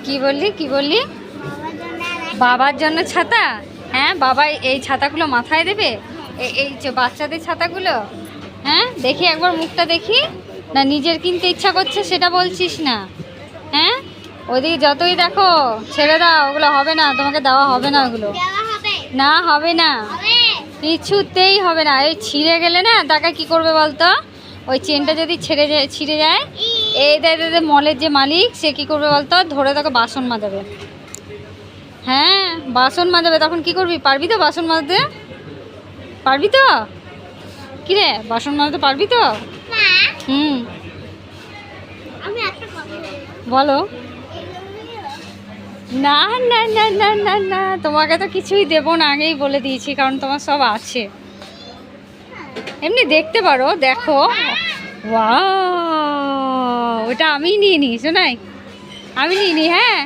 কি বললি কি বললি? বাবার জন্য ছাতা? হ্যাঁ, বাবা এই ছাতাগুলো মাথায় দেবে? এই যে বাচ্চাদের ছাতাগুলো? হ্যাঁ, দেখি একবার মুখটা দেখি। না নিজের কিনতে ইচ্ছা করছে সেটা বলছিস না? হ্যাঁ, ওদিকে যতই দেখো ছেড়ে দাও, ওগুলো হবে না, তোমাকে দেওয়া হবে না ওগুলো। না হবে না, কিছুতেই হবে না। এই ছিঁড়ে গেলে না টাকা কি করবে বলতো? ওই চেনটা যদি ছিঁড়ে যায়, এই দে মলের যে মালিক সে কি করবে বলতো? ধরে তোকে বাসন মাজাবে। হ্যাঁ, বাসন মাজাবে। তখন কি করবি? পারবি তো বাসন মাজতে? পারবি তো? কিরে, বাসন মাজতে পারবি তো? হুম, বলো। না না না না না না, তোমাকে তো কিছুই দেবো না, আগেই বলে দিয়েছি, কারণ তোমার সব আছে। এমনি দেখতে পারো, দেখো। ওয়াও, ওটা আমি নিয়ে নি, শোনাই, আমি নিয়ে নি। হ্যাঁ।